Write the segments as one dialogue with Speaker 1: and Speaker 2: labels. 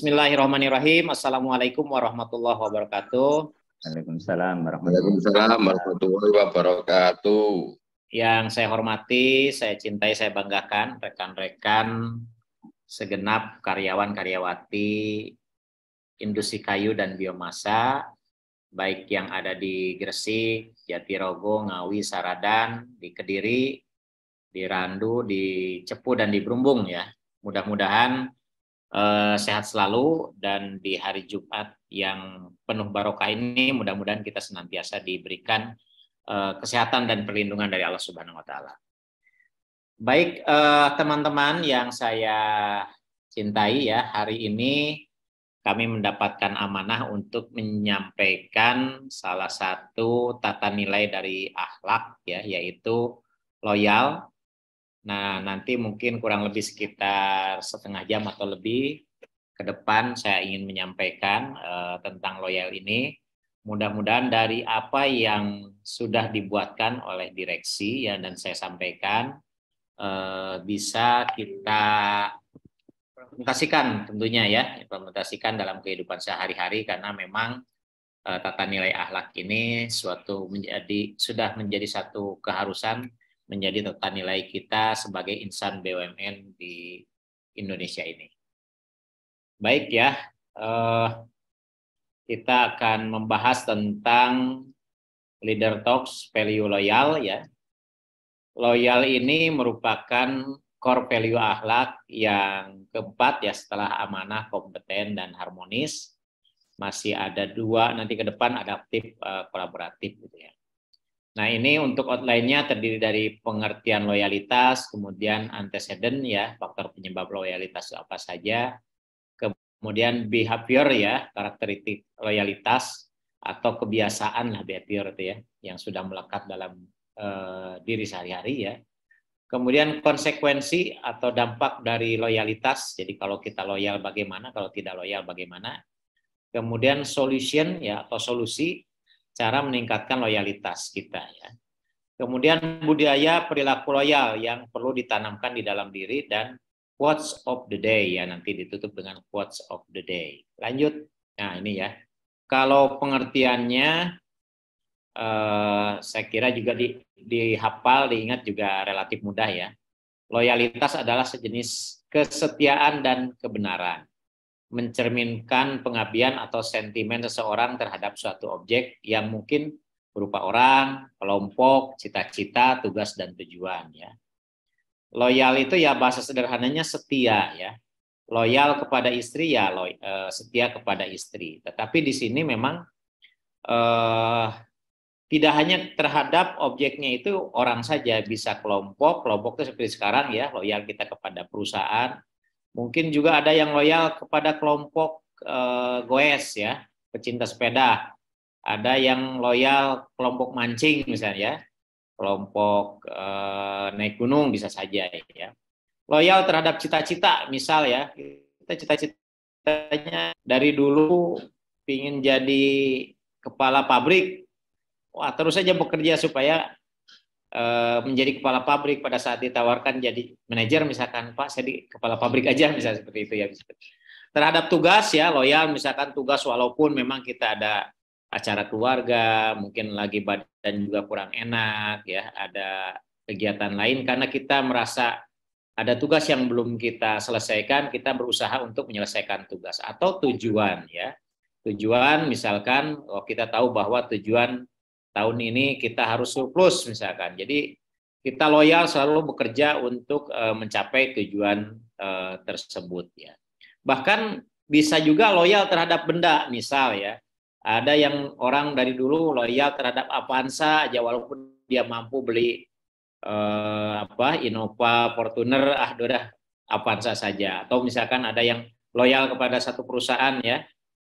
Speaker 1: Bismillahirrahmanirrahim. Assalamualaikum warahmatullahi wabarakatuh.
Speaker 2: Waalaikumsalam
Speaker 3: Waalaikumsalam warahmatullahi wabarakatuh.
Speaker 1: Yang saya hormati, saya cintai, saya banggakan rekan-rekan segenap karyawan-karyawati industri kayu dan biomasa, baik yang ada di Gresik, Jatirogo, Ngawi, Saradan, di Kediri, di Randu, di Cepu, dan di Brumbung ya. Mudah-mudahan sehat selalu, dan di hari Jumat yang penuh barokah ini mudah-mudahan kita senantiasa diberikan kesehatan dan perlindungan dari Allah Subhanahu wa taala. Baik, teman-teman yang saya cintai ya, hari ini kami mendapatkan amanah untuk menyampaikan salah satu tata nilai dari akhlak ya, yaitu loyal. Nah, nanti mungkin kurang lebih sekitar setengah jam atau lebih ke depan saya ingin menyampaikan tentang loyal ini. Mudah-mudahan dari apa yang sudah dibuatkan oleh direksi ya, dan saya sampaikan bisa kita implementasikan tentunya ya, implementasikan dalam kehidupan sehari-hari, karena memang tata nilai akhlak ini sudah menjadi satu keharusan, menjadi tata nilai kita sebagai insan BUMN di Indonesia ini. Baik ya, kita akan membahas tentang Leader Talks Value Loyal ya. Loyal ini merupakan core value akhlak yang keempat ya, setelah amanah, kompeten, dan harmonis. Masih ada dua nanti ke depan, adaptif, kolaboratif gitu ya. Nah, ini untuk outline-nya terdiri dari pengertian loyalitas, kemudian antecedent ya, faktor penyebab loyalitas apa saja, kemudian behavior ya, karakteristik loyalitas atau kebiasaan lah, behavior itu ya, yang sudah melekat dalam diri sehari-hari ya. Kemudian konsekuensi atau dampak dari loyalitas, jadi kalau kita loyal bagaimana, kalau tidak loyal bagaimana. Kemudian solution ya, atau solusi, cara meningkatkan loyalitas kita ya. Kemudian budaya perilaku loyal yang perlu ditanamkan di dalam diri, dan quotes of the day ya, nanti ditutup dengan quotes of the day. Lanjut. Nah, ini ya. Kalau pengertiannya saya kira juga dihafal, diingat juga relatif mudah ya. Loyalitas adalah sejenis kesetiaan dan kebenaran, mencerminkan pengabdian atau sentimen seseorang terhadap suatu objek yang mungkin berupa orang, kelompok, cita-cita, tugas, dan tujuan ya. Loyal itu ya bahasa sederhananya setia ya. Loyal kepada istri ya setia kepada istri. Tetapi di sini memang tidak hanya terhadap objeknya itu orang saja, bisa kelompok itu seperti sekarang ya, loyal kita kepada perusahaan. Mungkin juga ada yang loyal kepada kelompok goes ya, pecinta sepeda. Ada yang loyal kelompok mancing misalnya, kelompok naik gunung bisa saja ya. Loyal terhadap cita-cita misal ya, kita cita-citanya dari dulu ingin jadi kepala pabrik, wah terus saja bekerja supaya menjadi kepala pabrik. Pada saat ditawarkan jadi manajer misalkan, Pak saya di kepala pabrik aja misalnya, seperti itu ya. Terhadap tugas ya, loyal misalkan tugas walaupun memang kita ada acara keluarga, mungkin lagi badan juga kurang enak ya, ada kegiatan lain, karena kita merasa ada tugas yang belum kita selesaikan, kita berusaha untuk menyelesaikan tugas. Atau tujuan ya, tujuan misalkan kita tahu bahwa tujuan tahun ini kita harus surplus misalkan, jadi kita loyal selalu bekerja untuk mencapai tujuan tersebut ya. Bahkan bisa juga loyal terhadap benda, misal ya, ada yang orang dari dulu loyal terhadap Avanza aja, walaupun dia mampu beli Innova, Fortuner, udah Avanza saja. Atau misalkan ada yang loyal kepada satu perusahaan ya,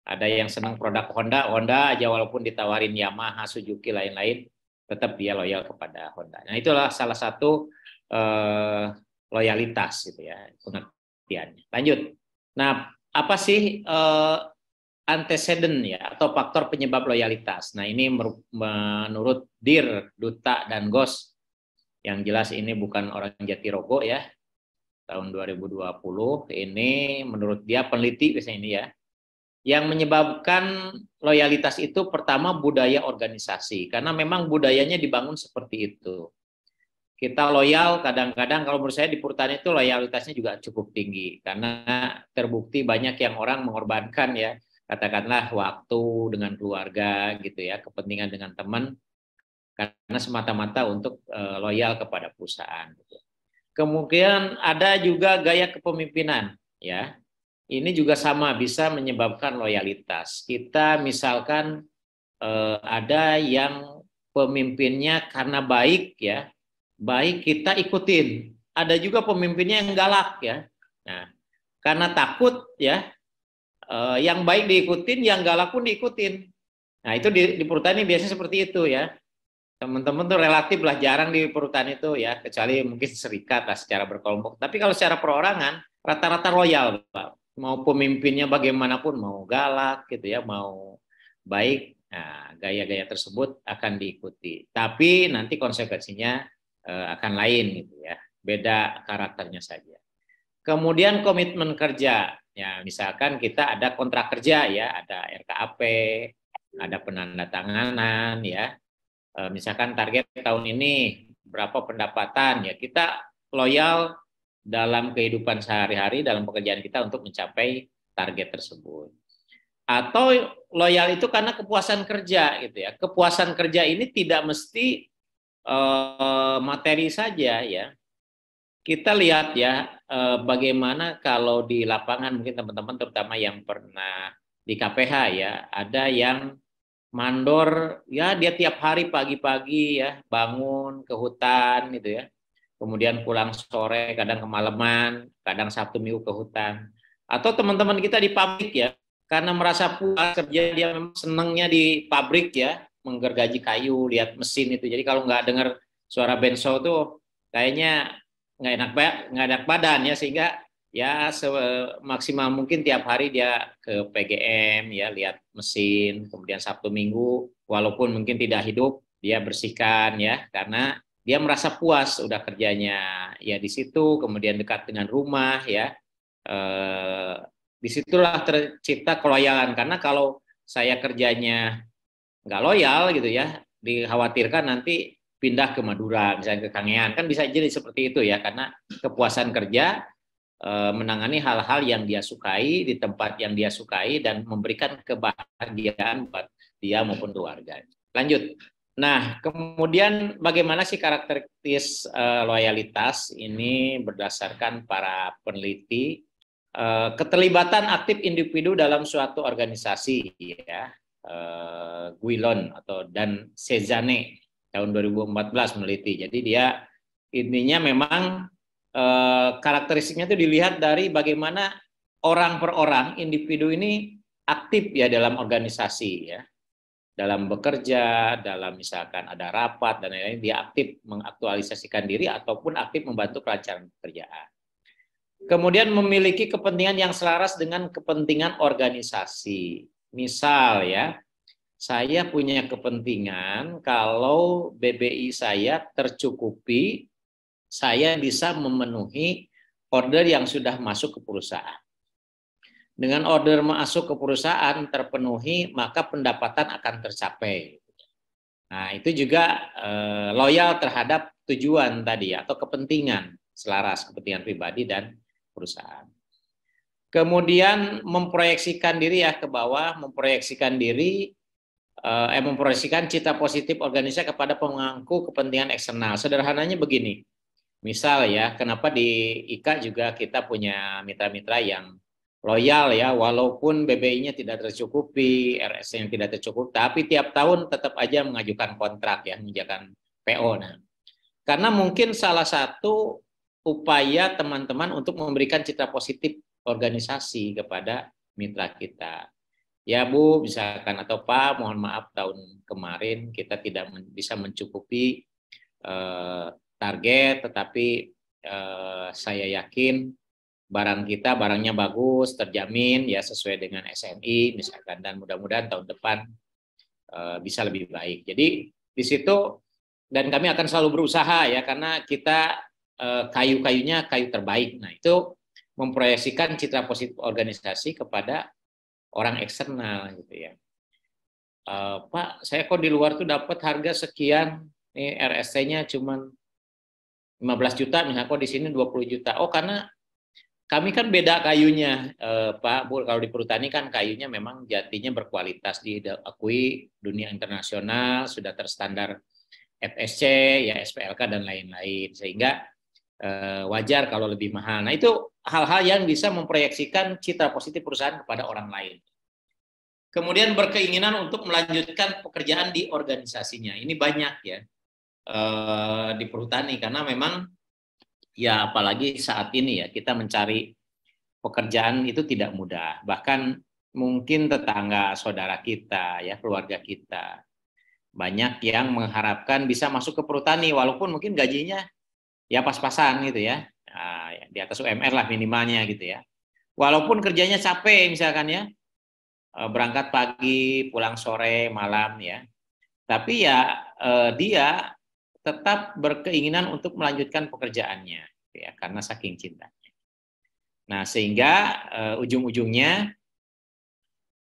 Speaker 1: ada yang senang produk Honda aja, walaupun ditawarin Yamaha, Suzuki, lain-lain, tetap dia loyal kepada Honda. Nah, itulah salah satu loyalitas gitu ya, pengertiannya. Lanjut. Nah, apa sih antecedent ya, atau faktor penyebab loyalitas? Nah, ini menurut DIR, Duta dan Gos, yang jelas ini bukan orang Jatirogo ya. tahun 2020 ini menurut dia peneliti biasanya ini ya, yang menyebabkan loyalitas itu pertama budaya organisasi, karena memang budayanya dibangun seperti itu. Kita loyal, kadang-kadang kalau menurut saya di perusahaan itu loyalitasnya juga cukup tinggi, karena terbukti banyak yang orang mengorbankan ya, katakanlah waktu dengan keluarga gitu ya, kepentingan dengan teman, karena semata-mata untuk loyal kepada perusahaan. Gitu. Kemudian ada juga gaya kepemimpinan ya. Ini juga sama bisa menyebabkan loyalitas. Kita misalkan ada yang pemimpinnya karena baik ya, baik kita ikutin. Ada juga pemimpinnya yang galak ya. Nah, karena takut ya, yang baik diikutin, yang galak pun diikutin. Nah, itu di perusahaan ini biasanya seperti itu ya. Teman-teman tuh relatif lah jarang di perusahaan itu ya, kecuali mungkin serikat lah secara berkelompok. Tapi kalau secara perorangan, rata-rata loyal, Pak. Mau pemimpinnya bagaimanapun, mau galak gitu ya, mau baik, nah, gaya-gaya tersebut akan diikuti. Tapi nanti konsekuensinya akan lain gitu ya, beda karakternya saja. Kemudian komitmen kerja, ya misalkan kita ada kontrak kerja ya, ada RKAP, ada penandatanganan ya. Misalkan target tahun ini berapa pendapatan ya, kita loyal dalam kehidupan sehari-hari, dalam pekerjaan kita untuk mencapai target tersebut. Atau loyal itu karena kepuasan kerja gitu ya. Kepuasan kerja ini tidak mesti materi saja ya. Kita lihat ya bagaimana kalau di lapangan, mungkin teman-teman terutama yang pernah di KPH ya, ada yang mandor ya, dia tiap hari pagi-pagi ya bangun ke hutan gitu ya. Kemudian pulang sore, kadang kemalaman, kadang Sabtu Minggu ke hutan. Atau teman-teman kita di pabrik ya, karena merasa puas kerja, dia memang senangnya di pabrik ya, menggergaji kayu, lihat mesin itu. Jadi kalau nggak dengar suara benso tuh kayaknya nggak enak badan ya, sehingga ya semaksimal mungkin tiap hari dia ke PGM ya, lihat mesin. Kemudian Sabtu Minggu, walaupun mungkin tidak hidup, dia bersihkan ya, karena dia merasa puas udah kerjanya ya di situ, kemudian dekat dengan rumah ya. Disitulah tercipta keloyalan, karena kalau saya kerjanya nggak loyal gitu ya, dikhawatirkan nanti pindah ke Madura, misalnya ke Kangean, kan bisa jadi seperti itu ya, karena kepuasan kerja menangani hal-hal yang dia sukai di tempat yang dia sukai dan memberikan kebahagiaan buat dia maupun keluarga. Lanjut. Nah, kemudian bagaimana sih karakteristik loyalitas ini berdasarkan para peneliti? Keterlibatan aktif individu dalam suatu organisasi ya, Guillon dan Cezanne tahun 2014 meneliti. Jadi dia intinya memang karakteristiknya itu dilihat dari bagaimana orang per orang, individu ini aktif ya dalam organisasi ya. Dalam bekerja, dalam misalkan ada rapat dan lain-lain, dia aktif mengaktualisasikan diri ataupun aktif membantu kelancaran pekerjaan. Kemudian memiliki kepentingan yang selaras dengan kepentingan organisasi. Misal ya, saya punya kepentingan kalau BBI saya tercukupi, saya bisa memenuhi order yang sudah masuk ke perusahaan. Dengan order masuk ke perusahaan terpenuhi, maka pendapatan akan tercapai. Nah, itu juga loyal terhadap tujuan tadi atau kepentingan selaras, kepentingan pribadi dan perusahaan. Kemudian memproyeksikan diri ya ke bawah, memproyeksikan cita positif organisasi kepada pemangku kepentingan eksternal. Sederhananya begini, misal ya, kenapa di IKA juga kita punya mitra-mitra yang loyal ya, walaupun BBI-nya tidak tercukupi, RS-nya tidak tercukupi, tapi tiap tahun tetap aja mengajukan kontrak ya, mengajukan PO. Nah, karena mungkin salah satu upaya teman-teman untuk memberikan citra positif organisasi kepada mitra kita. Ya Bu, misalkan, atau Pak, mohon maaf tahun kemarin kita tidak bisa mencukupi target, tetapi saya yakin barangnya bagus, terjamin ya sesuai dengan SNI misalkan, dan mudah-mudahan tahun depan bisa lebih baik. Jadi di situ, dan kami akan selalu berusaha ya, karena kita kayu-kayunya kayu terbaik. Nah, itu memproyeksikan citra positif organisasi kepada orang eksternal gitu ya. Pak, saya kok di luar tuh dapat harga sekian, nih RST-nya cuma 15 juta, misalnya kok di sini 20 juta. Oh, karena kami kan beda kayunya, Pak Bu. Kalau di perhutani kan kayunya memang jatinya berkualitas, diakui dunia internasional, sudah terstandar FSC, ya SPLK dan lain-lain, sehingga wajar kalau lebih mahal. Nah, itu hal-hal yang bisa memproyeksikan citra positif perusahaan kepada orang lain. Kemudian berkeinginan untuk melanjutkan pekerjaan di organisasinya. Ini banyak ya di perhutani, karena memang ya apalagi saat ini ya kita mencari pekerjaan itu tidak mudah. Bahkan mungkin tetangga saudara kita ya, keluarga kita banyak yang mengharapkan bisa masuk ke perhutani walaupun mungkin gajinya ya pas-pasan gitu ya. Nah, di atas UMR lah minimalnya gitu ya. Walaupun kerjanya capek misalkan ya, berangkat pagi, pulang sore, malam ya. Tapi ya dia tetap berkeinginan untuk melanjutkan pekerjaannya ya, karena saking cintanya. Nah, sehingga ujung-ujungnya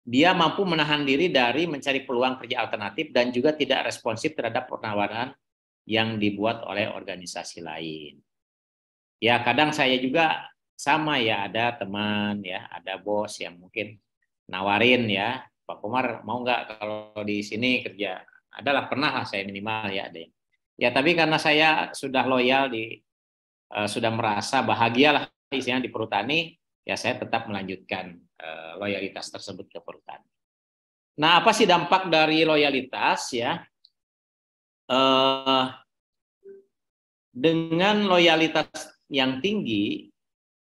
Speaker 1: dia mampu menahan diri dari mencari peluang kerja alternatif dan juga tidak responsif terhadap penawaran yang dibuat oleh organisasi lain. Ya, kadang saya juga sama ya, ada teman ya, ada bos yang mungkin nawarin ya, Pak Komar mau nggak kalau di sini kerja? Adalah pernah lah saya minimal ya ada yang. Ya tapi karena saya sudah loyal sudah merasa bahagia lah isinya di perhutani, ya saya tetap melanjutkan loyalitas tersebut ke perhutani. Nah, apa sih dampak dari loyalitas ya? Dengan loyalitas yang tinggi,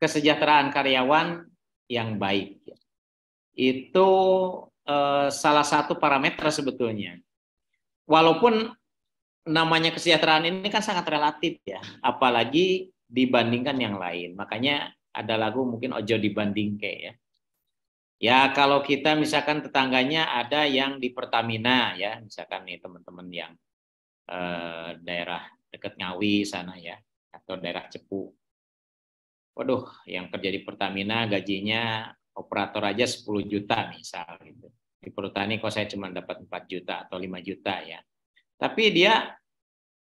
Speaker 1: kesejahteraan karyawan yang baik. Itu salah satu parameter sebetulnya. Walaupun namanya kesejahteraan ini kan sangat relatif ya, apalagi dibandingkan yang lain. Makanya ada lagu mungkin ojo dibanding kayak ya. Ya kalau kita misalkan tetangganya ada yang di Pertamina ya, misalkan nih teman-teman yang daerah dekat Ngawi sana ya, atau daerah Cepu. Waduh, yang kerja di Pertamina gajinya operator aja 10 juta misal gitu. Di perhutani kok saya cuma dapat 4 juta atau 5 juta ya. Tapi dia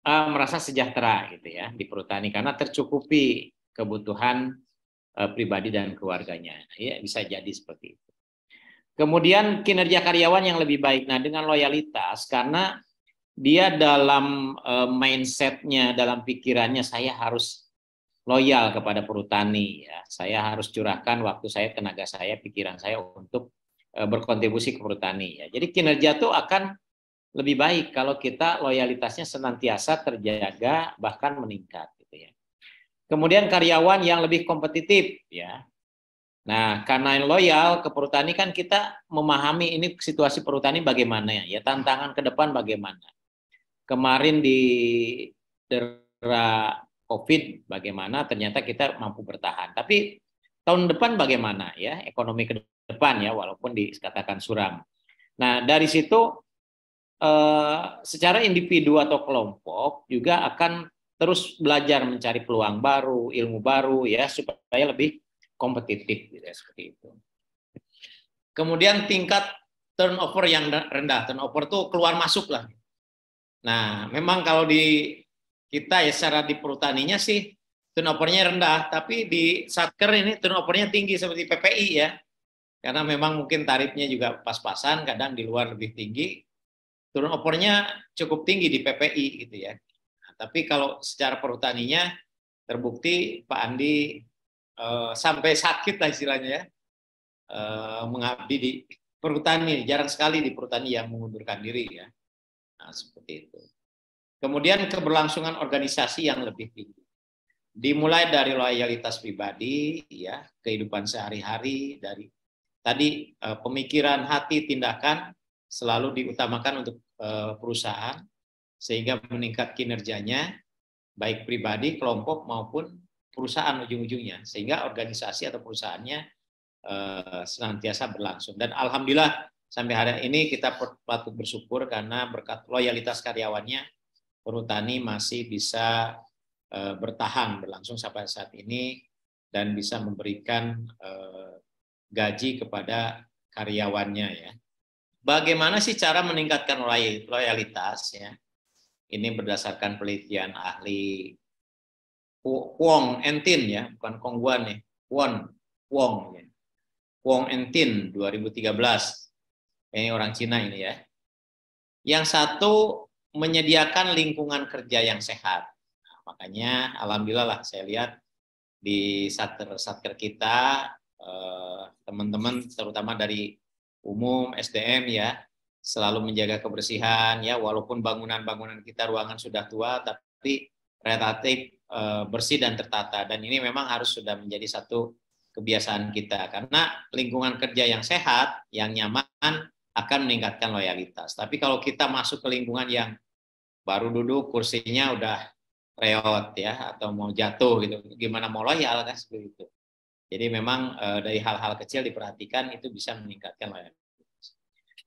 Speaker 1: merasa sejahtera gitu ya di perhutani karena tercukupi kebutuhan pribadi dan keluarganya. Ya, bisa jadi seperti itu. Kemudian kinerja karyawan yang lebih baik. Nah, dengan loyalitas karena dia dalam mindsetnya, dalam pikirannya saya harus loyal kepada perhutani ya. Saya harus curahkan waktu saya, tenaga saya, pikiran saya untuk berkontribusi ke perhutani ya. Jadi kinerja itu akan lebih baik kalau kita loyalitasnya senantiasa terjaga bahkan meningkat gitu ya. Kemudian karyawan yang lebih kompetitif ya. Nah, karena loyal ke perhutani kan kita memahami ini situasi perhutani bagaimana ya, tantangan ke depan bagaimana. Kemarin di era COVID bagaimana, ternyata kita mampu bertahan. Tapi tahun depan bagaimana ya, ekonomi ke depan ya, walaupun dikatakan suram. Nah, dari situ secara individu atau kelompok juga akan terus belajar mencari peluang baru, ilmu baru ya, supaya lebih kompetitif gitu ya, seperti itu. Kemudian tingkat turnover yang rendah, turnover tuh keluar masuk lah. Nah, memang kalau di kita ya secara di perhutaninya sih turnovernya rendah, tapi di Satker ini turnovernya tinggi seperti PPI ya. Karena memang mungkin tarifnya juga pas-pasan, kadang di luar lebih tinggi. Turnovernya cukup tinggi di PPI gitu ya. Nah, tapi kalau secara perhutaninya terbukti Pak Andi sampai sakit lah istilahnya ya, mengabdi di perhutani. Jarang sekali di perhutani yang mengundurkan diri ya. Nah, seperti itu. Kemudian keberlangsungan organisasi yang lebih tinggi. Dimulai dari loyalitas pribadi, ya, kehidupan sehari-hari, dari tadi pemikiran, hati, tindakan selalu diutamakan untuk perusahaan sehingga meningkat kinerjanya baik pribadi, kelompok maupun perusahaan ujung-ujungnya, sehingga organisasi atau perusahaannya senantiasa berlangsung. Dan alhamdulillah sampai hari ini kita patut bersyukur karena berkat loyalitas karyawannya perhutani masih bisa berlangsung sampai saat ini dan bisa memberikan gaji kepada karyawannya ya. Bagaimana sih cara meningkatkan loyalitas ya? Ini berdasarkan penelitian ahli Kwong and Tin ya, bukan Kong Guan ya. Kwong ya. Kwong and Tin 2013. Ini orang Cina ini ya. Yang satu menyediakan lingkungan kerja yang sehat. Nah, makanya alhamdulillah lah saya lihat di satker kita teman-teman terutama dari umum SDM ya selalu menjaga kebersihan ya, walaupun bangunan-bangunan kita ruangan sudah tua tapi relatif bersih dan tertata, dan ini memang harus sudah menjadi satu kebiasaan kita karena lingkungan kerja yang sehat, yang nyaman akan meningkatkan loyalitas. Tapi kalau kita masuk ke lingkungan yang baru duduk kursinya udah reot ya atau mau jatuh gitu, gimana mau loyal kan seperti itu. Jadi memang dari hal-hal kecil diperhatikan itu bisa meningkatkan loyalitas.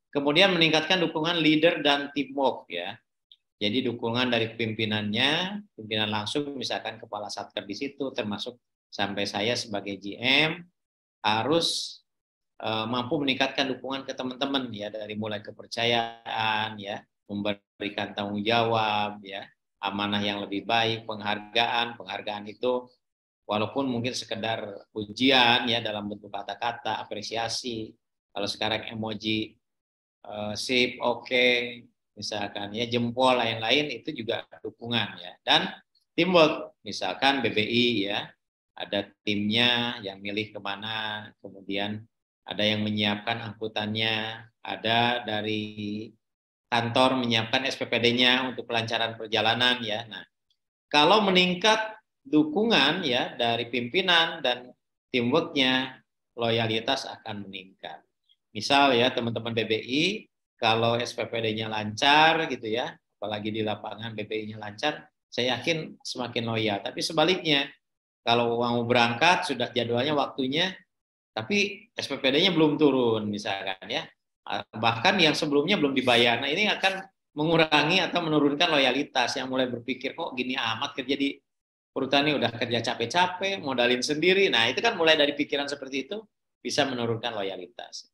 Speaker 1: Kemudian meningkatkan dukungan leader dan teamwork ya. Jadi dukungan dari pimpinannya, pimpinan langsung misalkan kepala satker di situ termasuk sampai saya sebagai GM harus mampu meningkatkan dukungan ke teman-teman ya, dari mulai kepercayaan ya, memberikan tanggung jawab ya, amanah yang lebih baik, penghargaan itu walaupun mungkin sekedar pujian ya dalam bentuk kata-kata, apresiasi. Kalau sekarang emoji sip, oke, misalkan ya jempol, lain-lain itu juga dukungan ya. Dan teamwork, misalkan BBI ya, ada timnya yang milih kemana, kemudian ada yang menyiapkan angkutannya, ada dari kantor menyiapkan SPPD-nya untuk kelancaran perjalanan ya. Nah, kalau meningkat dukungan ya dari pimpinan dan teamwork-nya, loyalitas akan meningkat. Misal ya teman-teman BBI, kalau SPPD-nya lancar gitu ya, apalagi di lapangan BBI-nya lancar, saya yakin semakin loyal. Tapi sebaliknya, kalau mau berangkat sudah jadwalnya waktunya, tapi SPPD-nya belum turun misalkan ya, bahkan yang sebelumnya belum dibayar. Nah ini akan mengurangi atau menurunkan loyalitas, yang mulai berpikir kok gini amat kerja di perhutani, udah kerja capek-capek, modalin sendiri. Nah itu kan mulai dari pikiran seperti itu bisa menurunkan loyalitas.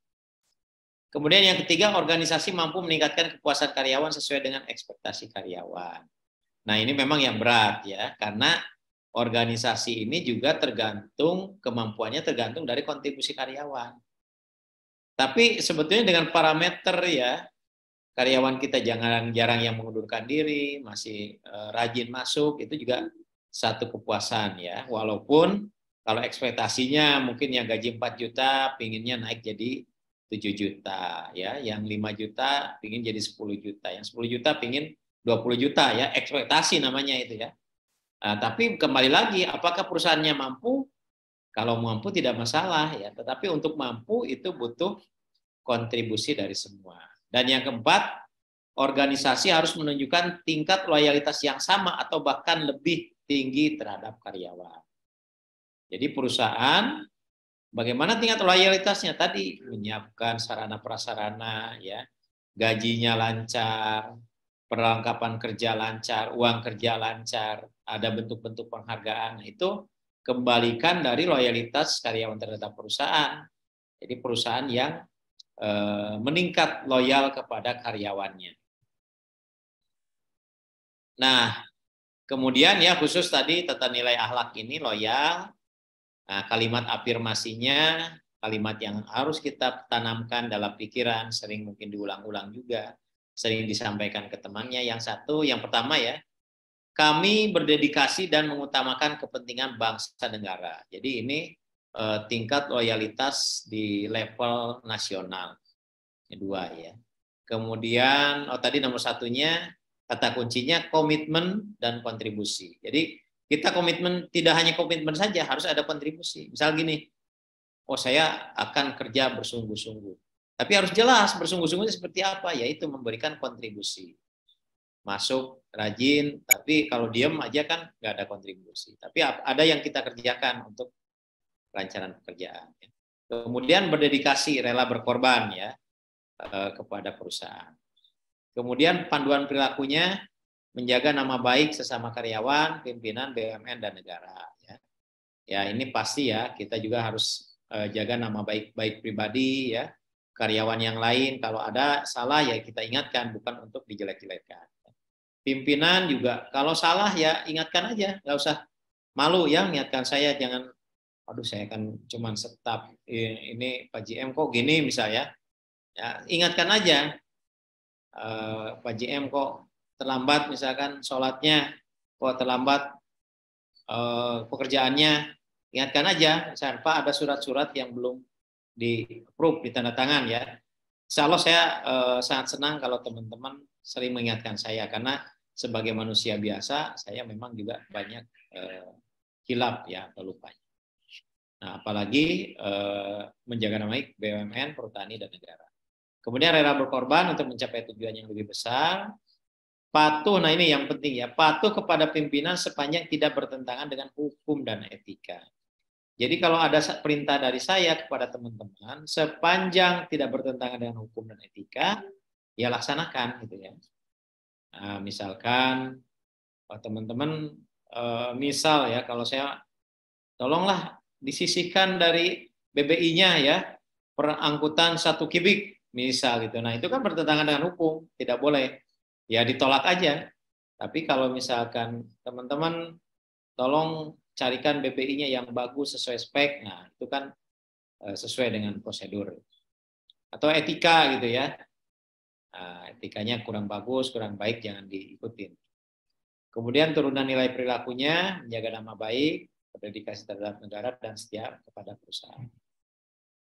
Speaker 1: Kemudian yang ketiga, organisasi mampu meningkatkan kepuasan karyawan sesuai dengan ekspektasi karyawan. Nah ini memang yang berat ya, karena organisasi ini juga kemampuannya tergantung dari kontribusi karyawan. Tapi sebetulnya dengan parameter ya, karyawan kita jarang yang mengundurkan diri, masih rajin masuk, itu juga satu kepuasan ya. Walaupun kalau ekspektasinya mungkin yang gaji 4 juta, pinginnya naik jadi 7 juta ya, yang 5 juta pingin jadi 10 juta, yang 10 juta pingin 20 juta ya, ekspektasi namanya itu ya. Nah, tapi kembali lagi, apakah perusahaannya mampu? Kalau mampu tidak masalah ya, tetapi untuk mampu itu butuh kontribusi dari semua. Dan yang keempat, organisasi harus menunjukkan tingkat loyalitas yang sama atau bahkan lebih tinggi terhadap karyawan. Jadi perusahaan bagaimana tingkat loyalitasnya tadi, menyiapkan sarana prasarana ya, gajinya lancar, perlengkapan kerja lancar, uang kerja lancar, ada bentuk-bentuk penghargaan. Nah, itu kembalikan dari loyalitas karyawan terhadap perusahaan. Jadi perusahaan yang meningkat loyal kepada karyawannya. Nah, kemudian ya khusus tadi tata nilai akhlak ini loyal. Nah, kalimat afirmasinya, kalimat yang harus kita tanamkan dalam pikiran, sering mungkin diulang-ulang juga, sering disampaikan ke temannya. Yang pertama ya, kami berdedikasi dan mengutamakan kepentingan bangsa negara. Jadi ini tingkat loyalitas di level nasional. Kedua ya. Kemudian tadi nomor satunya, kata kuncinya komitmen dan kontribusi. Jadi kita komitmen, tidak hanya komitmen saja, harus ada kontribusi. Misal gini, saya akan kerja bersungguh-sungguh. Tapi harus jelas bersungguh-sungguhnya seperti apa, yaitu memberikan kontribusi. Masuk rajin, tapi kalau diam aja kan nggak ada kontribusi. Tapi ada yang kita kerjakan untuk kelancaran pekerjaan. Kemudian berdedikasi, rela berkorban ya kepada perusahaan. Kemudian panduan perilakunya, menjaga nama baik sesama karyawan, pimpinan, BUMN, dan negara. Ya, ini pasti ya, kita juga harus jaga nama baik pribadi, ya, karyawan yang lain. Kalau ada salah ya kita ingatkan, bukan untuk dijelek-jelekkan. Pimpinan juga, kalau salah ya ingatkan aja, nggak usah malu ya, ingatkan saya, jangan, aduh saya kan cuman staf, ini Pak JM kok gini misalnya, ya, ingatkan aja, Pak JM kok terlambat misalkan sholatnya, kok terlambat pekerjaannya, ingatkan aja, misalkan Pak ada surat-surat yang belum di-approve, ditandatangan ya. Insya Allah saya sangat senang kalau teman-teman sering mengingatkan saya, karena sebagai manusia biasa, saya memang juga banyak hilap ya atau lupanya. Nah, apalagi menjaga nama baik BUMN, perhutani, dan negara. Kemudian rela berkorban untuk mencapai tujuan yang lebih besar. Patuh, nah ini yang penting ya, patuh kepada pimpinan sepanjang tidak bertentangan dengan hukum dan etika. Jadi kalau ada perintah dari saya kepada teman-teman, sepanjang tidak bertentangan dengan hukum dan etika, ya laksanakan gitu ya. Nah, misalkan teman-teman misal ya, kalau saya tolonglah disisihkan dari BBI-nya ya, per angkutan 1 kubik misal gitu. Nah, itu kan bertentangan dengan hukum, tidak boleh. Ya ditolak aja. Tapi kalau misalkan teman-teman tolong carikan BBI-nya yang bagus sesuai spek, nah itu kan sesuai dengan prosedur. Atau etika gitu ya. Nah, etikanya kurang bagus, kurang baik, jangan diikutin. Kemudian turunan nilai perilakunya, menjaga nama baik, berdedikasi terhadap negara, dan setia kepada perusahaan.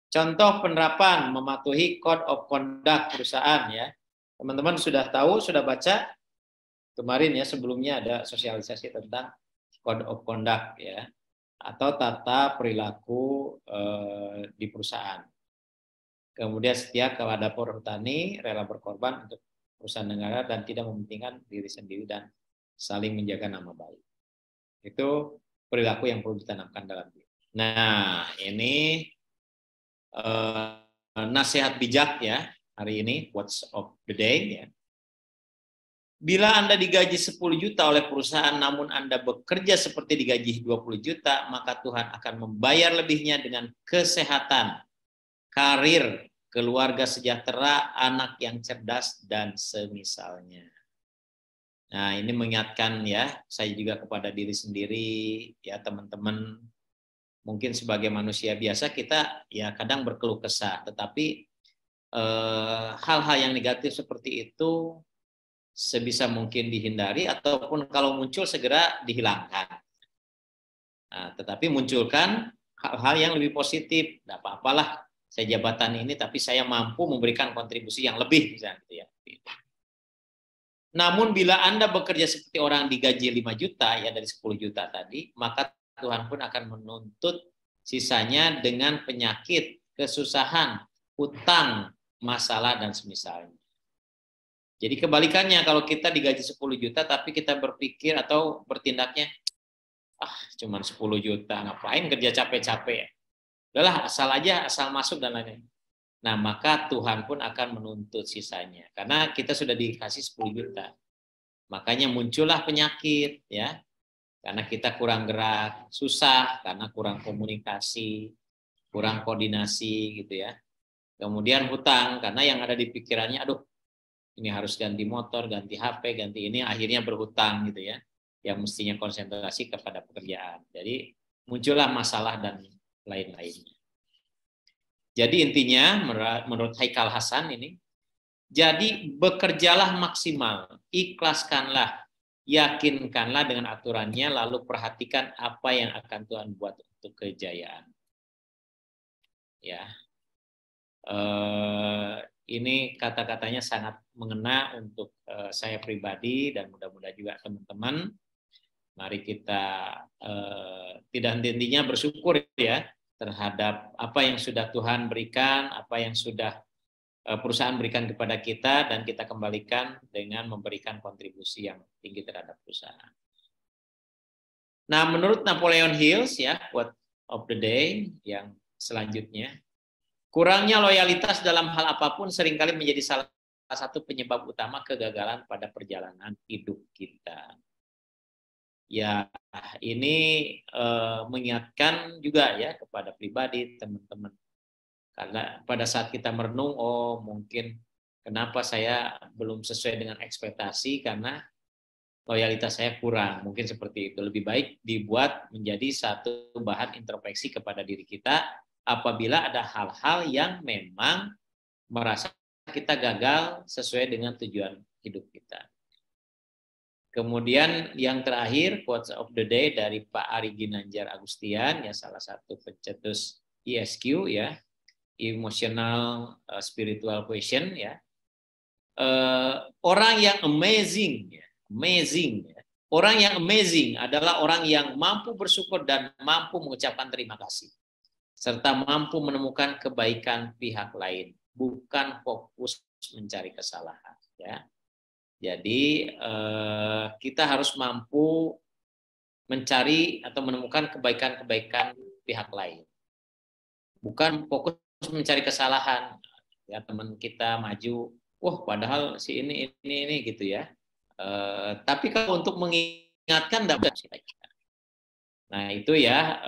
Speaker 1: Contoh penerapan mematuhi Code of Conduct perusahaan ya. Teman-teman sudah tahu, sudah baca kemarin ya, sebelumnya ada sosialisasi tentang Code of Conduct ya, atau tata perilaku di perusahaan. Kemudian setia kepada perhutani, rela berkorban untuk perusahaan negara, dan tidak mementingkan diri sendiri, dan saling menjaga nama baik. Itu perilaku yang perlu ditanamkan dalam diri. Nah, ini nasihat bijak ya hari ini, quotes of the day ya. Bila Anda digaji 10 juta oleh perusahaan namun Anda bekerja seperti digaji 20 juta, maka Tuhan akan membayar lebihnya dengan kesehatan, karir, keluarga sejahtera, anak yang cerdas, dan semisalnya. Nah, ini mengingatkan ya, saya juga kepada diri sendiri, ya teman-teman. Mungkin sebagai manusia biasa kita ya kadang berkeluh kesah, tetapi hal-hal yang negatif seperti itu sebisa mungkin dihindari, ataupun kalau muncul segera dihilangkan. Nah, tetapi munculkan hal-hal yang lebih positif. Tidak apa-apalah saya jabatan ini, tapi saya mampu memberikan kontribusi yang lebih, misalnya gitu ya. Namun bila Anda bekerja seperti orang digaji 5 juta ya dari 10 juta tadi, maka Tuhan pun akan menuntut sisanya dengan penyakit, kesusahan, hutang, masalah, dan semisalnya. Jadi kebalikannya, kalau kita digaji 10 juta tapi kita berpikir atau bertindaknya, cuman 10 juta, ngapain kerja capek-capek ya? Udahlah, asal aja, asal masuk dan lain-lain. Nah, maka Tuhan pun akan menuntut sisanya. Karena kita sudah dikasih 10 juta. Makanya muncullah penyakit, ya. Karena kita kurang gerak, susah, karena kurang komunikasi, kurang koordinasi, gitu ya. Kemudian hutang, karena yang ada di pikirannya, aduh, ini harus ganti motor, ganti HP, ganti ini, akhirnya berhutang, gitu ya. Yang mestinya konsentrasi kepada pekerjaan. Jadi muncullah masalah dan lain-lainnya. Jadi intinya menurut Haikal Hasan ini, jadi bekerjalah maksimal, ikhlaskanlah, yakinkanlah dengan aturannya, lalu perhatikan apa yang akan Tuhan buat untuk kejayaan. Ya, ini kata-katanya sangat mengena untuk saya pribadi dan mudah-mudahan juga teman-teman. Mari kita tidak henti-hentinya bersyukur ya terhadap apa yang sudah Tuhan berikan, apa yang sudah perusahaan berikan kepada kita, dan kita kembalikan dengan memberikan kontribusi yang tinggi terhadap perusahaan. Nah, menurut Napoleon Hill ya, quote of the day yang selanjutnya, kurangnya loyalitas dalam hal apapun seringkali menjadi salah satu penyebab utama kegagalan pada perjalanan hidup kita. Ya, ini mengingatkan juga ya kepada pribadi teman-teman. Karena pada saat kita merenung, oh mungkin kenapa saya belum sesuai dengan ekspektasi karena loyalitas saya kurang. Mungkin seperti itu. Lebih baik dibuat menjadi satu bahan introspeksi kepada diri kita apabila ada hal-hal yang memang merasa kita gagal sesuai dengan tujuan hidup kita. Kemudian yang terakhir, quotes of the day dari Pak Ari Ginanjar Agustian, ya salah satu pencetus ESQ, ya, Emotional Spiritual Question, ya. Orang yang amazing, ya, amazing, ya. Orang yang amazing adalah orang yang mampu bersyukur dan mampu mengucapkan terima kasih, serta mampu menemukan kebaikan pihak lain, bukan fokus mencari kesalahan. Ya. Jadi kita harus mampu mencari atau menemukan kebaikan-kebaikan pihak lain, bukan fokus mencari kesalahan. Ya, teman kita maju, wah padahal si ini gitu ya. Tapi kalau untuk mengingatkan tidak bisa. Nah itu ya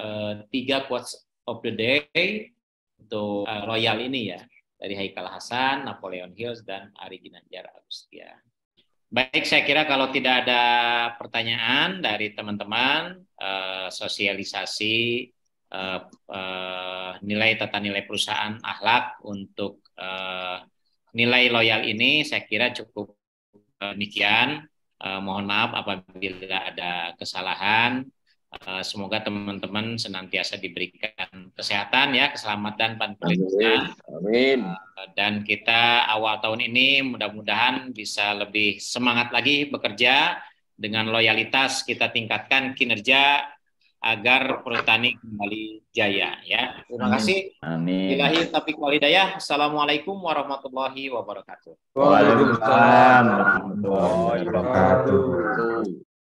Speaker 1: 3 quotes of the day untuk Royal ini ya, dari Haikal Hasan, Napoleon Hill, dan Ari Ginanjar Agustian. Baik, saya kira kalau tidak ada pertanyaan dari teman-teman, sosialisasi nilai tata nilai perusahaan akhlak untuk nilai loyal ini saya kira cukup demikian. Mohon maaf apabila ada kesalahan. Semoga teman-teman senantiasa diberikan kesehatan ya, keselamatan dan perlindungan.
Speaker 3: Amin.
Speaker 1: Dan kita awal tahun ini mudah-mudahan bisa lebih semangat lagi bekerja, dengan loyalitas kita tingkatkan kinerja agar Perhutani kembali jaya ya. Terima kasih.
Speaker 2: Amin.
Speaker 1: Billahi taufiq wal hidayah. Assalamualaikum warahmatullahi wabarakatuh.
Speaker 2: Waalaikumsalam warahmatullahi wabarakatuh.